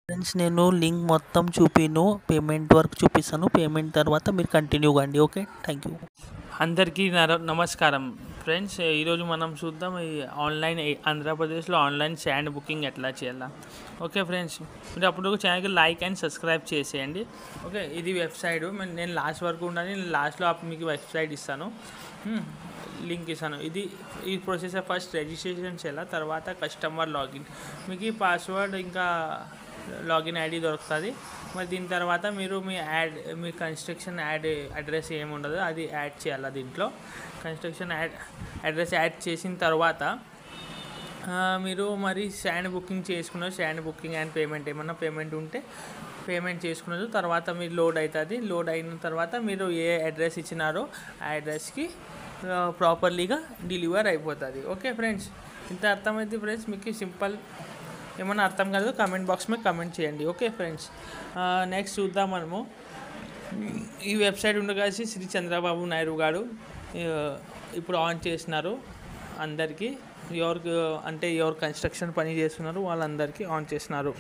Friends నేను link మొత్తం చూపిను payment వరకు చూపిస్తాను. పేమెంట్ తర్వాత మీరు కంటిన్యూ కండి. Okay, thank you. అందరికీ నమస్కారం ఫ్రెండ్స్. ఈరోజు మనం చూద్దాం ఈ ఆన్లైన్ ఆంధ్రప్రదేశ్లో ఆన్లైన్ శాండ్ బుకింగ్ ఎట్లా చేయాలా. ఓకే ఫ్రెండ్స్, మీరు అప్పుడు ఛానల్కి లైక్ అండ్ సబ్స్క్రైబ్ చేసేయండి. ఓకే, ఇది వెబ్సైట్. నేను లాస్ట్ వరకు ఉండాలి, నేను లాస్ట్లో మీకు వెబ్సైట్ ఇస్తాను, లింక్ ఇస్తాను. ఈ ప్రొసెస్ ఫస్ట్ రిజిస్ట్రేషన్ చేయాలి, తర్వాత కస్టమర్ లాగిన్, మీకు ఈ పాస్వర్డ్ ఇంకా లాగిన్ ఐడి దొరుకుతుంది. మరి దీని తర్వాత మీరు మీ కన్స్ట్రక్షన్ అడ్రస్ ఏముండదో అది యాడ్ చేయాలి. దీంట్లో కన్స్ట్రక్షన్ అడ్రస్ యాడ్ చేసిన తర్వాత మీరు మరి శాండ్ బుకింగ్ చేసుకున్నారు. శాండ్ బుకింగ్ అండ్ పేమెంట్ ఏమన్నా పేమెంట్ ఉంటే పేమెంట్ చేసుకున్నారు. తర్వాత మీరు లోడ్ అవుతుంది. లోడ్ అయిన తర్వాత మీరు ఏ అడ్రస్ ఇచ్చినారో ఆ అడ్రస్కి ప్రాపర్లీగా డెలివర్ అయిపోతుంది. ఓకే ఫ్రెండ్స్, ఇంత అర్థమైంది ఫ్రెండ్స్. మీకు సింపుల్. ఏమన్నా అర్థం కాదు కామెంట్ బాక్స్ మీద కమెంట్ చేయండి. ఓకే ఫ్రెండ్స్, నెక్స్ట్ చూద్దాం మనము. ఈ వెబ్సైట్ ఉండగాసి శ్రీ చంద్రబాబు నాయుడు గారు ఇప్పుడు ఆన్ చేసినారు. అందరికీ ఎవరు కన్స్ట్రక్షన్ పని చేస్తున్నారు వాళ్ళందరికీ ఆన్ చేసినారు.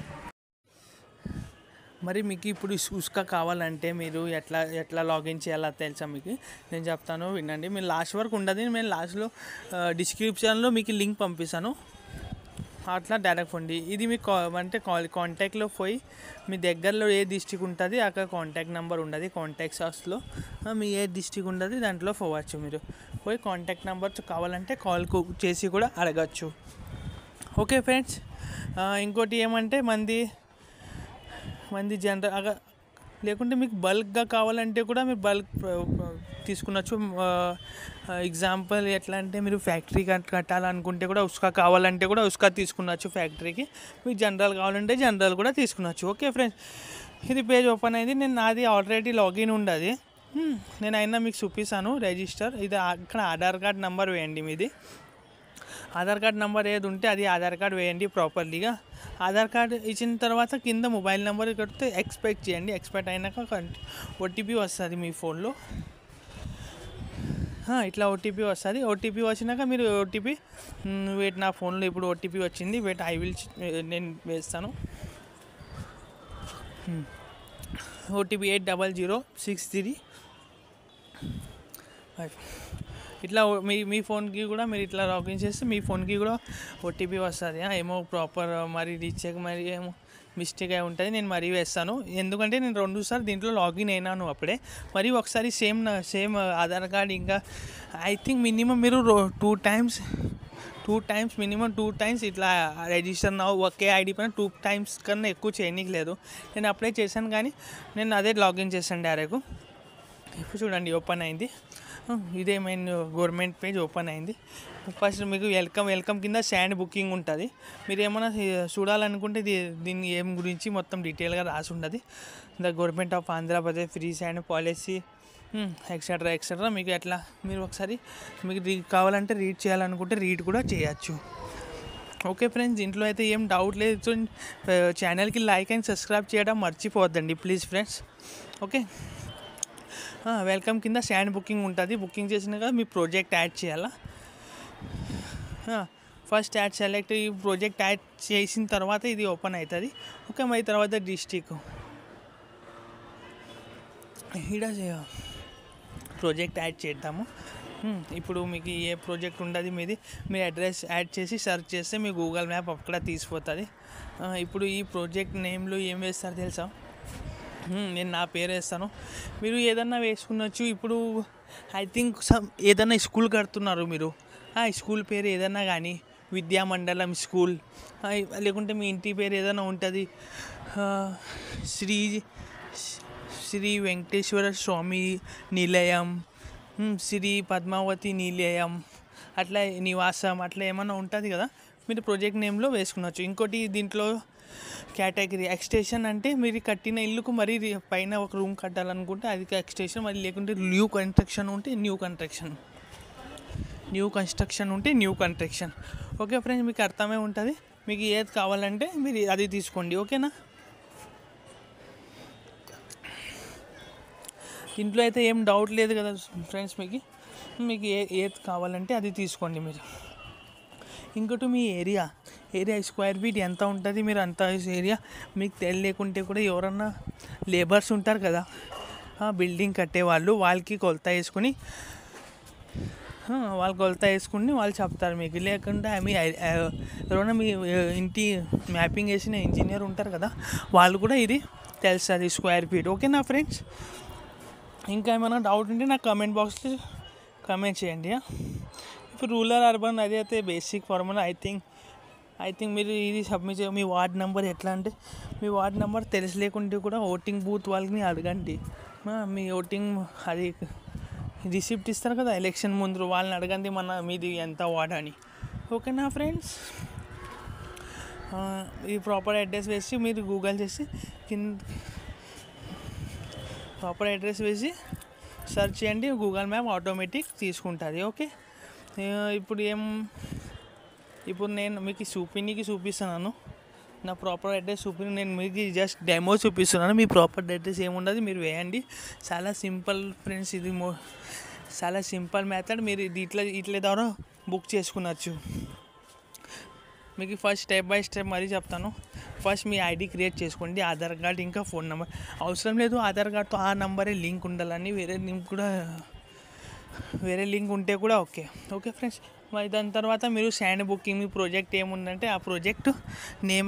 మరి మీకు ఇప్పుడు ఉస్కా కావాలంటే మీరు ఎట్లా లాగిన్ చేయాలో తెలుసా మీకు? నేను చెప్తాను, వినండి. మీరు లాస్ట్ వరకు ఉండదు. నేను లాస్ట్లో డిస్క్రిప్షన్లో మీకు లింక్ పంపిస్తాను, అట్లా డైరెక్ట్ పోండి. ఇది మీకు అంటే కాంటాక్ట్లో పోయి మీ దగ్గరలో ఏ డిస్ట్రిక్ట్ ఉంటుంది అక్కడ కాంటాక్ట్ నెంబర్ ఉండదు. కాంటాక్ట్ సాస్లో మీ ఏ డిస్ట్రిక్ట్ ఉంటుంది దాంట్లో పోవచ్చు. మీరు పోయి కాంటాక్ట్ నెంబర్ కావాలంటే కాల్ చేసి కూడా అడగచ్చు. ఓకే ఫ్రెండ్స్, ఇంకోటి ఏమంటే మంది జనరల్ లేకుంటే మీకు బల్క్గా కావాలంటే కూడా మీరు బల్క్ తీసుకున్నచ్చు. ఎగ్జాంపుల్ ఎట్లా అంటే మీరు ఫ్యాక్టరీ కట్టాలనుకుంటే కూడా ఉస్కా కావాలంటే కూడా ఉస్కా తీసుకున్నచ్చు ఫ్యాక్టరీకి. మీకు జనరల్ కావాలంటే జనరల్ కూడా తీసుకున్నచ్చు. ఓకే ఫ్రెండ్స్, ఇది పేజ్ ఓపెన్ అయింది. నాది ఆల్రెడీ లాగిన్ ఉండదు. నేను అయినా మీకు చూపిస్తాను. రిజిస్టర్, ఇది అక్కడ ఆధార్ కార్డ్ నెంబర్ వేయండి. మీది ఆధార్ కార్డ్ నెంబర్ ఏది ఉంటే అది ఆధార్ కార్డ్ వేయండి ప్రాపర్లీగా. ఆధార్ కార్డ్ ఇచ్చిన తర్వాత కింద మొబైల్ నెంబర్ కొడితే ఎక్స్పెక్ట్ చేయండి. ఎక్స్పెక్ట్ అయినాక ఓటీపీ వస్తుంది మీ ఫోన్లో. ఇట్లా ఓటీపీ వస్తుంది. ఓటీపీ వచ్చినాక మీరు ఓటీపీ వెయిట్, నా ఫోన్లో ఇప్పుడు ఓటీపీ వచ్చింది. వెయిట్, నేను వేస్తాను. ఓటీపీ 80063. ఇట్లా మీ ఫోన్కి కూడా మీరు ఇట్లా లాగిన్ చేస్తే మీ ఫోన్కి కూడా ఓటీపీ వస్తుంది. ఏమో ప్రాపర్ మరి రీచెక్ మరి ఏమో మిస్టేక్ అయి ఉంటుంది. నేను మరీ వేస్తాను, ఎందుకంటే నేను 2 సార్లు దీంట్లో లాగిన్ అయినాను అప్పుడే. మరి ఒకసారి సేమ్ ఆధార్ కార్డ్ ఇంకా ఐ థింక్ మినిమం మీరు 2 టైమ్స్ ఇట్లా రిజిస్టర్ ఒకే ఐడి పైన 2 టైమ్స్ కన్నా ఎక్కువ చేయనీకి లేదు. నేను అప్లై చేశాను కానీ నేను అదే లాగిన్ చేశాను డైరెక్ట్. ఇప్పుడు చూడండి ఓపెన్ అయింది. ఇదే మెయిన్ గవర్నమెంట్ పేజ్ ఓపెన్ అయింది. ఫస్ట్ మీకు వెల్కమ్ కింద శాండ్ బుకింగ్ ఉంటుంది. మీరు ఏమైనా చూడాలనుకుంటే దీన్ని ఏం గురించి మొత్తం డీటెయిల్గా రాసి ఉంటుంది. The government of Andhra Pradesh free sand policy etcetera. మీకు ఎట్లా మీరు ఒకసారి మీకు కావాలంటే రీడ్ చేయాలనుకుంటే రీడ్ కూడా చేయొచ్చు. ఓకే ఫ్రెండ్స్, దీంట్లో అయితే ఏం డౌట్ లేదు. ఛానల్కి లైక్ అండ్ సబ్స్క్రైబ్ చేయడం మర్చిపోవద్దండి ప్లీజ్ ఫ్రెండ్స్. ఓకే, వెల్కమ్ కింద శాండ్ బుకింగ్ ఉంటుంది. బుకింగ్ చేసినాక మీ ప్రాజెక్ట్ యాడ్ చేయాలా. ఫస్ట్ యాడ్ సెలెక్ట్, ఈ ప్రాజెక్ట్ యాడ్ చేసిన తర్వాత ఇది ఓపెన్ అవుతుంది. ఓకే, మరి తర్వాత డిస్ట్రిక్ట్ ఇక్కడ ప్రాజెక్ట్ యాడ్ చేద్దాము. ఇప్పుడు మీకు ఏ ప్రాజెక్ట్ ఉండదు మీది, మీ అడ్రస్ యాడ్ చేసి సెర్చ్ చేస్తే మీ గూగుల్ మ్యాప్ అక్కడ తీసిపోతుంది. ఇప్పుడు ఈ ప్రాజెక్ట్ నేమ్లో ఏం వేస్తారు తెలుసా? నేను నా పేరు వేస్తాను, మీరు ఏదన్నా వేసుకున్నచ్చు. ఇప్పుడు ఐ థింక్ ఏదన్నా స్కూల్ కడుతున్నారు మీరు, ఆ స్కూల్ పేరు ఏదన్నా కానీ విద్యామండలం స్కూల్, లేకుంటే మీ ఇంటి పేరు ఏదైనా ఉంటుంది, శ్రీ వెంకటేశ్వర స్వామి నిలయం, శ్రీ పద్మావతి నిలయం, అట్లా నివాసం, అట్లా ఏమన్నా ఉంటుంది కదా, మీరు ప్రాజెక్ట్ నేమ్లో వేసుకున్నచ్చు. ఇంకోటి దీంట్లో కేటగిరీ ఎక్స్టెన్షన్ అంటే మీరు కట్టిన ఇల్లుకు మరి పైన ఒక రూమ్ కట్టాలనుకుంటే అది ఎక్స్టెన్షన్, మరి లేకుంటే న్యూ కన్స్ట్రక్షన్ ఉంటే న్యూ కన్స్ట్రక్షన్. ఓకే ఫ్రెండ్స్, మీకు అర్థమే ఉంటుంది. మీకు ఏది కావాలంటే మీరు అది తీసుకోండి. ఓకేనా, ఇంట్లో అయితే ఏం డౌట్ లేదు కదా ఫ్రెండ్స్. మీకు ఏది కావాలంటే అది తీసుకోండి మీరు. ఇంకోటి మీ ఏరియా ఏరియా స్క్వేర్ ఫీట్ ఎంత ఉంటుంది, మీరు అంత ఏరియా మీకు తెలియకుంటే కూడా ఎవరన్నా లేబర్స్ ఉంటారు కదా బిల్డింగ్ కట్టేవాళ్ళు, వాళ్ళకి కొలత వేసుకుని వాళ్ళు చెప్తారు మీకు. లేకుండా మీ ఎవరైనా మీ ఇంటి మ్యాపింగ్ వేసిన ఇంజనీర్ ఉంటారు కదా, వాళ్ళు కూడా ఇది తెలుస్తుంది స్క్వేర్ ఫీట్. ఓకేనా ఫ్రెండ్స్? ఇంకా ఏమైనా డౌట్ ఉంటే నాకు కామెంట్ బాక్స్లో కామెంట్ చేయండి. ఇప్పుడు రూరల్ అర్బన్ అది అయితే బేసిక్ ఫార్ములా. ఐ థింక్ మీరు ఇది సబ్మిట్ మీ వార్డ్ నెంబర్ ఎట్లా అంటే, మీ వార్డ్ నెంబర్ తెలియలేకుంటే కూడా ఓటింగ్ బూత్ వాళ్ళని అడగండి. మీ ఓటింగ్ అది రిసిప్ట్ ఇస్తారు కదా ఎలక్షన్ ముందు, వాళ్ళని అడగండి మీది ఎంత వార్డ్ అని. ఓకేనా ఫ్రెండ్స్? ఈ ప్రాపర్ అడ్రస్ వేసి మీరు గూగుల్ చేసి ప్రాపర్ అడ్రస్ వేసి సెర్చ్ చేయండి, గూగుల్ మ్యాప్ ఆటోమేటిక్ తీసుకుంటుంది. ఓకే, ఇప్పుడు నేను మీకు చూపిస్తున్నాను నా ప్రాపర్ అడ్రస్ నేను మీకు జస్ట్ డెమో చూపిస్తున్నాను. మీ ప్రాపర్ అడ్రస్ ఏముండదు, మీరు వేయండి. చాలా సింపుల్ ఫ్రెండ్స్, ఇది చాలా సింపుల్ మెథడ్. మీరు ఇది ఇట్ల ద్వారా బుక్ చేసుకునొచ్చు. మీకు ఫస్ట్ స్టెప్ బై స్టెప్ మరీ చెప్తాను. ఫస్ట్ మీ ఐడి క్రియేట్ చేసుకోండి, ఆధార్ కార్డ్ ఇంకా ఫోన్ నెంబర్ అవసరం లేదు. ఆధార్ కార్డ్తో ఆ నెంబరే లింక్ ఉండాలని, వేరే లింక్ ఉంటే కూడా ఓకే ఫ్రెండ్స్. మరి దాని తర్వాత మీరు శాండ్ బుకింగ్, మీ ప్రాజెక్ట్ ఏముందంటే ఆ ప్రాజెక్ట్ నేమ్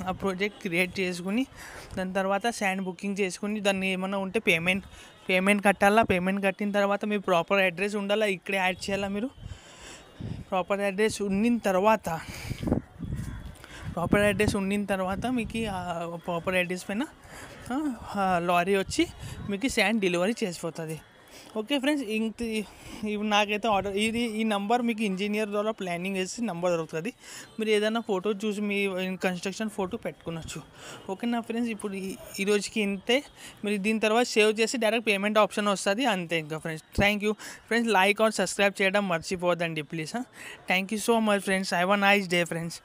ఆ ప్రాజెక్ట్ క్రియేట్ చేసుకుని దాని తర్వాత శాండ్ బుకింగ్ చేసుకుని దాన్ని ఏమైనా ఉంటే పేమెంట్ కట్టాలా. పేమెంట్ కట్టిన తర్వాత మీ ప్రాపర్ అడ్రస్ ఉండాలా, ఇక్కడే యాడ్ చేయాలా. మీరు ప్రాపర్ అడ్రస్ ఉండిన తర్వాత మీకు ప్రాపర్ అడ్రస్ పైన లారీ వచ్చి మీకు శాండ్ డెలివరీ చేసిపోతుంది. ఓకే ఫ్రెండ్స్, నాకైతే ఆర్డర్ ఈ నెంబర్ మీకు ఇంజనీర్ ద్వారా ప్లానింగ్ వేసి నెంబర్ దొరుకుతుంది. మీరు ఏదైనా ఫోటో చూసి మీ కన్స్ట్రక్షన్ ఫోటో పెట్టుకోవచ్చు. ఓకేనా ఫ్రెండ్స్? ఇప్పుడు ఈ రోజుకి ఇంతే. మీరు దీని తర్వాత సేవ్ చేసి డైరెక్ట్ పేమెంట్ ఆప్షన్ వస్తుంది, అంతే. ఇంకా friends, thank you friends. Like or subscribe చేయడం మర్చిపోవద్దండి please. Thank you so much friends. Have a nice day friends.